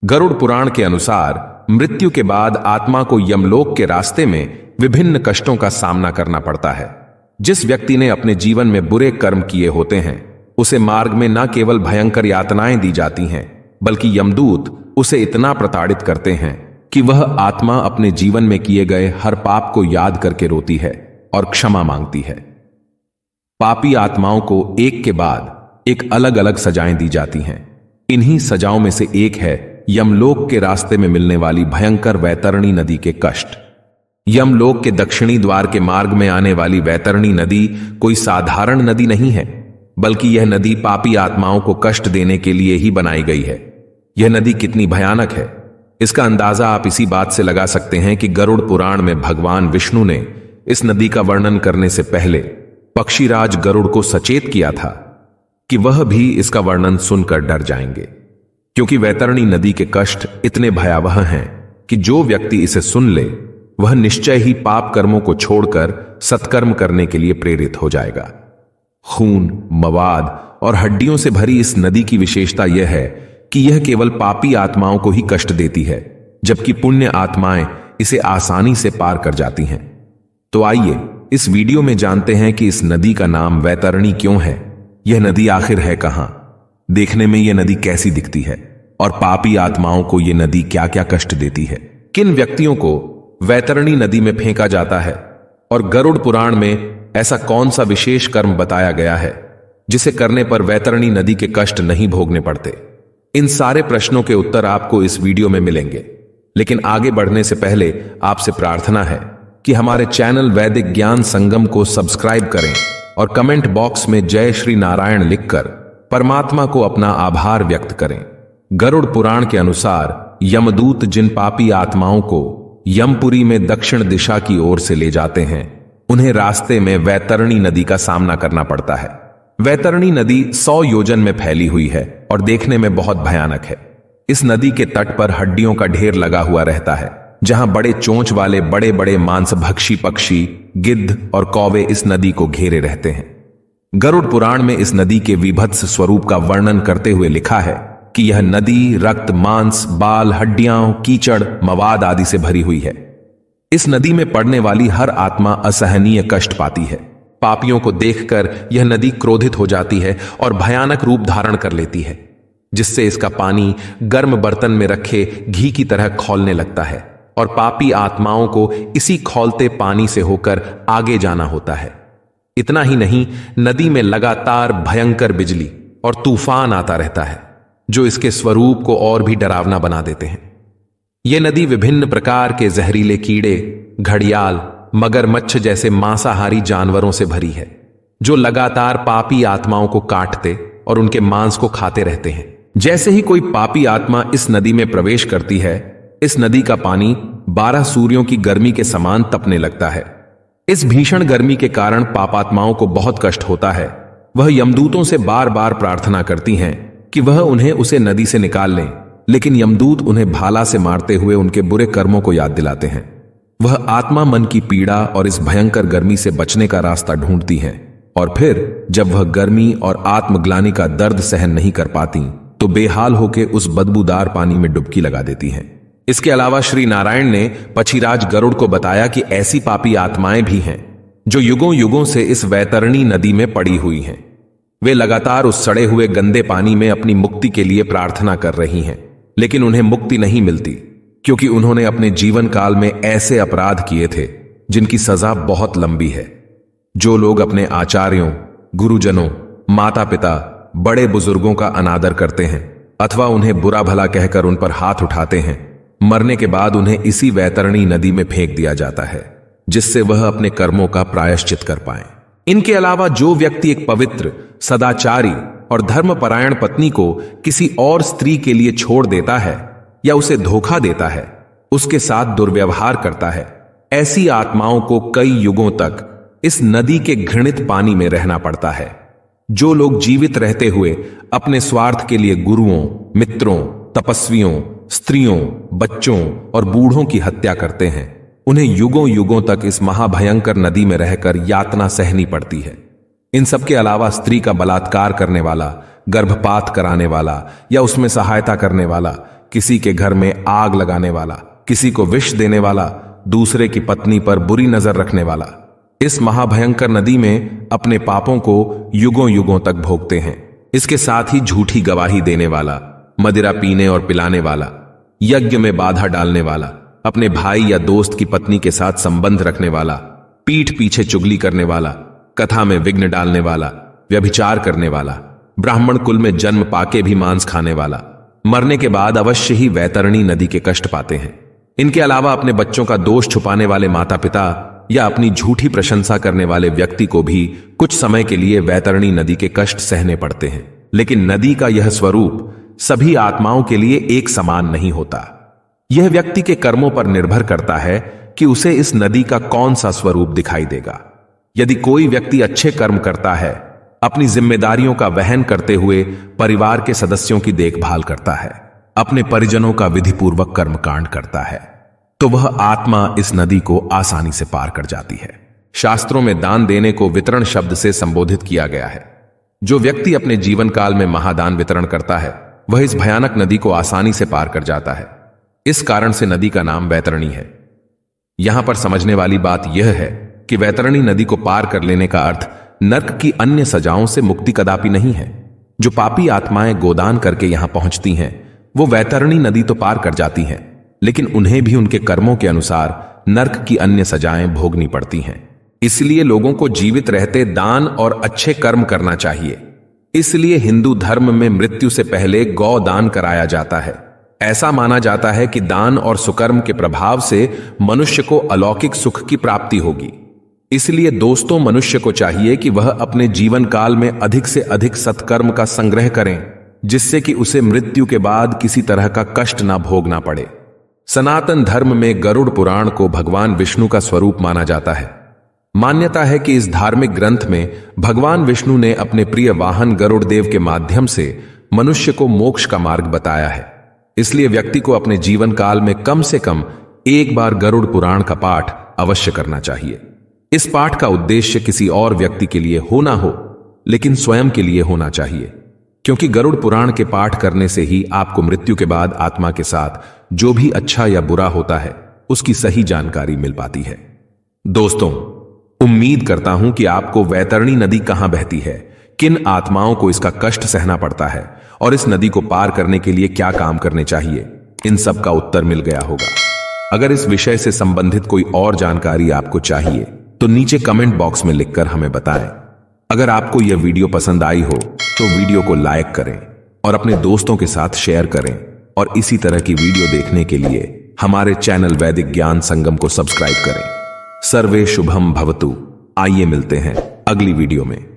गरुड़ पुराण के अनुसार मृत्यु के बाद आत्मा को यमलोक के रास्ते में विभिन्न कष्टों का सामना करना पड़ता है। जिस व्यक्ति ने अपने जीवन में बुरे कर्म किए होते हैं उसे मार्ग में न केवल भयंकर यातनाएं दी जाती हैं, बल्कि यमदूत उसे इतना प्रताड़ित करते हैं कि वह आत्मा अपने जीवन में किए गए हर पाप को याद करके रोती है और क्षमा मांगती है। पापी आत्माओं को एक के बाद एक अलग अलग सजाएं दी जाती हैं। इन्हीं सजाओं में से एक है यमलोक के रास्ते में मिलने वाली भयंकर वैतरणी नदी के कष्ट। यमलोक के दक्षिणी द्वार के मार्ग में आने वाली वैतरणी नदी कोई साधारण नदी नहीं है, बल्कि यह नदी पापी आत्माओं को कष्ट देने के लिए ही बनाई गई है। यह नदी कितनी भयानक है, इसका अंदाजा आप इसी बात से लगा सकते हैं कि गरुड़ पुराण में भगवान विष्णु ने इस नदी का वर्णन करने से पहले पक्षीराज गरुड़ को सचेत किया था कि वह भी इसका वर्णन सुनकर डर जाएंगे, क्योंकि वैतरणी नदी के कष्ट इतने भयावह हैं कि जो व्यक्ति इसे सुन ले वह निश्चय ही पाप कर्मों को छोड़कर सत्कर्म करने के लिए प्रेरित हो जाएगा। खून, मवाद और हड्डियों से भरी इस नदी की विशेषता यह है कि यह केवल पापी आत्माओं को ही कष्ट देती है, जबकि पुण्य आत्माएं इसे आसानी से पार कर जाती हैं। तो आइए इस वीडियो में जानते हैं कि इस नदी का नाम वैतरणी क्यों है, यह नदी आखिर है कहां, देखने में यह नदी कैसी दिखती है और पापी आत्माओं को यह नदी क्या क्या कष्ट देती है, किन व्यक्तियों को वैतरणी नदी में फेंका जाता है और गरुड़ पुराण में ऐसा कौन सा विशेष कर्म बताया गया है जिसे करने पर वैतरणी नदी के कष्ट नहीं भोगने पड़ते। इन सारे प्रश्नों के उत्तर आपको इस वीडियो में मिलेंगे, लेकिन आगे बढ़ने से पहले आपसे प्रार्थना है कि हमारे चैनल वैदिक ज्ञान संगम को सब्सक्राइब करें और कमेंट बॉक्स में जय श्री नारायण लिखकर परमात्मा को अपना आभार व्यक्त करें। गरुड़ पुराण के अनुसार यमदूत जिन पापी आत्माओं को यमपुरी में दक्षिण दिशा की ओर से ले जाते हैं उन्हें रास्ते में वैतरणी नदी का सामना करना पड़ता है। वैतरणी नदी 100 योजन में फैली हुई है और देखने में बहुत भयानक है। इस नदी के तट पर हड्डियों का ढेर लगा हुआ रहता है, जहां बड़े चोंच वाले बड़े बड़े मांसभक्षी पक्षी, गिद्ध और कौवे इस नदी को घेरे रहते हैं। गरुड़ पुराण में इस नदी के विभत्स स्वरूप का वर्णन करते हुए लिखा है कि यह नदी रक्त, मांस, बाल, हड्डियां, कीचड़, मवाद आदि से भरी हुई है। इस नदी में पड़ने वाली हर आत्मा असहनीय कष्ट पाती है। पापियों को देखकर यह नदी क्रोधित हो जाती है और भयानक रूप धारण कर लेती है, जिससे इसका पानी गर्म बर्तन में रखे घी की तरह खौलने लगता है और पापी आत्माओं को इसी खौलते पानी से होकर आगे जाना होता है। इतना ही नहीं, नदी में लगातार भयंकर बिजली और तूफान आता रहता है, जो इसके स्वरूप को और भी डरावना बना देते हैं। यह नदी विभिन्न प्रकार के जहरीले कीड़े, घड़ियाल, मगरमच्छ जैसे मांसाहारी जानवरों से भरी है, जो लगातार पापी आत्माओं को काटते और उनके मांस को खाते रहते हैं। जैसे ही कोई पापी आत्मा इस नदी में प्रवेश करती है, इस नदी का पानी 12 सूर्यों की गर्मी के समान तपने लगता है। इस भीषण गर्मी के कारण पापात्माओं को बहुत कष्ट होता है। वह यमदूतों से बार बार प्रार्थना करती हैं कि वह उन्हें उसे नदी से निकाल लें, लेकिन यमदूत उन्हें भाला से मारते हुए उनके बुरे कर्मों को याद दिलाते हैं। वह आत्मा मन की पीड़ा और इस भयंकर गर्मी से बचने का रास्ता ढूंढती हैं, और फिर जब वह गर्मी और आत्मग्लानि का दर्द सहन नहीं कर पाती तो बेहाल होकर उस बदबूदार पानी में डुबकी लगा देती हैं। इसके अलावा श्री नारायण ने पक्षीराज गरुड़ को बताया कि ऐसी पापी आत्माएं भी हैं जो युगों युगों से इस वैतरणी नदी में पड़ी हुई हैं। वे लगातार उस सड़े हुए गंदे पानी में अपनी मुक्ति के लिए प्रार्थना कर रही हैं, लेकिन उन्हें मुक्ति नहीं मिलती, क्योंकि उन्होंने अपने जीवन काल में ऐसे अपराध किए थे जिनकी सजा बहुत लंबी है। जो लोग अपने आचार्यों, गुरुजनों, माता पिता, बड़े बुजुर्गों का अनादर करते हैं अथवा उन्हें बुरा भला कहकर उन पर हाथ उठाते हैं, मरने के बाद उन्हें इसी वैतरणी नदी में फेंक दिया जाता है, जिससे वह अपने कर्मों का प्रायश्चित कर पाए। इनके अलावा जो व्यक्ति एक पवित्र, सदाचारी और धर्मपरायण पत्नी को किसी और स्त्री के लिए छोड़ देता है या उसे धोखा देता है, उसके साथ दुर्व्यवहार करता है, ऐसी आत्माओं को कई युगों तक इस नदी के घृणित पानी में रहना पड़ता है। जो लोग जीवित रहते हुए अपने स्वार्थ के लिए गुरुओं, मित्रों, तपस्वियों, स्त्रियों, बच्चों और बूढ़ों की हत्या करते हैं, उन्हें युगों युगों तक इस महाभयंकर नदी में रहकर यातना सहनी पड़ती है। इन सब के अलावा स्त्री का बलात्कार करने वाला, गर्भपात कराने वाला या उसमें सहायता करने वाला किसी के घर में आग लगाने वाला, किसी को विष देने वाला, दूसरे की पत्नी पर बुरी नजर रखने वाला इस महाभयंकर नदी में अपने पापों को युगों युगों तक भोगते हैं। इसके साथ ही झूठी गवाही देने वाला, मदिरा पीने और पिलाने वाला, यज्ञ में बाधा डालने वाला, अपने भाई या दोस्त की पत्नी के साथ संबंध रखने वाला, पीठ पीछे चुगली करने वाला, कथा में विघ्न डालने वाला, व्यभिचार करने वाला, ब्राह्मण कुल में जन्म पाके भी मांस खाने वाला, मरने के बाद अवश्य ही वैतरणी नदी के कष्ट पाते हैं। इनके अलावा अपने बच्चों का दोष छुपाने वाले माता पिता या अपनी झूठी प्रशंसा करने वाले व्यक्ति को भी कुछ समय के लिए वैतरणी नदी के कष्ट सहने पड़ते हैं। लेकिन नदी का यह स्वरूप सभी आत्माओं के लिए एक समान नहीं होता। यह व्यक्ति के कर्मों पर निर्भर करता है कि उसे इस नदी का कौन सा स्वरूप दिखाई देगा। यदि कोई व्यक्ति अच्छे कर्म करता है, अपनी जिम्मेदारियों का वहन करते हुए परिवार के सदस्यों की देखभाल करता है, अपने परिजनों का विधिपूर्वक कर्मकांड करता है, तो वह आत्मा इस नदी को आसानी से पार कर जाती है। शास्त्रों में दान देने को वितरण शब्द से संबोधित किया गया है। जो व्यक्ति अपने जीवन काल में महादान वितरण करता है, वह इस भयानक नदी को आसानी से पार कर जाता है। इस कारण से नदी का नाम वैतरणी है। यहां पर समझने वाली बात यह है कि वैतरणी नदी को पार कर लेने का अर्थ नर्क की अन्य सजाओं से मुक्ति कदापि नहीं है। जो पापी आत्माएं गोदान करके यहां पहुंचती हैं, वो वैतरणी नदी तो पार कर जाती हैं, लेकिन उन्हें भी उनके कर्मों के अनुसार नर्क की अन्य सजाएं भोगनी पड़ती हैं। इसलिए लोगों को जीवित रहते दान और अच्छे कर्म करना चाहिए। इसलिए हिंदू धर्म में मृत्यु से पहले गौ दान कराया जाता है। ऐसा माना जाता है कि दान और सुकर्म के प्रभाव से मनुष्य को अलौकिक सुख की प्राप्ति होगी। इसलिए दोस्तों, मनुष्य को चाहिए कि वह अपने जीवन काल में अधिक से अधिक सत्कर्म का संग्रह करें, जिससे कि उसे मृत्यु के बाद किसी तरह का कष्ट ना भोगना पड़े। सनातन धर्म में गरुड़ पुराण को भगवान विष्णु का स्वरूप माना जाता है। मान्यता है कि इस धार्मिक ग्रंथ में भगवान विष्णु ने अपने प्रिय वाहन गरुड़ देव के माध्यम से मनुष्य को मोक्ष का मार्ग बताया है। इसलिए व्यक्ति को अपने जीवन काल में कम से कम एक बार गरुड़ पुराण का पाठ अवश्य करना चाहिए। इस पाठ का उद्देश्य किसी और व्यक्ति के लिए हो ना हो, लेकिन स्वयं के लिए होना चाहिए, क्योंकि गरुड़ पुराण के पाठ करने से ही आपको मृत्यु के बाद आत्मा के साथ जो भी अच्छा या बुरा होता है, उसकी सही जानकारी मिल पाती है। दोस्तों, उम्मीद करता हूं कि आपको वैतरणी नदी कहां बहती है, किन आत्माओं को इसका कष्ट सहना पड़ता है और इस नदी को पार करने के लिए क्या काम करने चाहिए, इन सब का उत्तर मिल गया होगा। अगर इस विषय से संबंधित कोई और जानकारी आपको चाहिए तो नीचे कमेंट बॉक्स में लिखकर हमें बताएं। अगर आपको यह वीडियो पसंद आई हो तो वीडियो को लाइक करें और अपने दोस्तों के साथ शेयर करें, और इसी तरह की वीडियो देखने के लिए हमारे चैनल वैदिक ज्ञान संगम को सब्सक्राइब करें। सर्वे शुभम भवतु। आइए मिलते हैं अगली वीडियो में।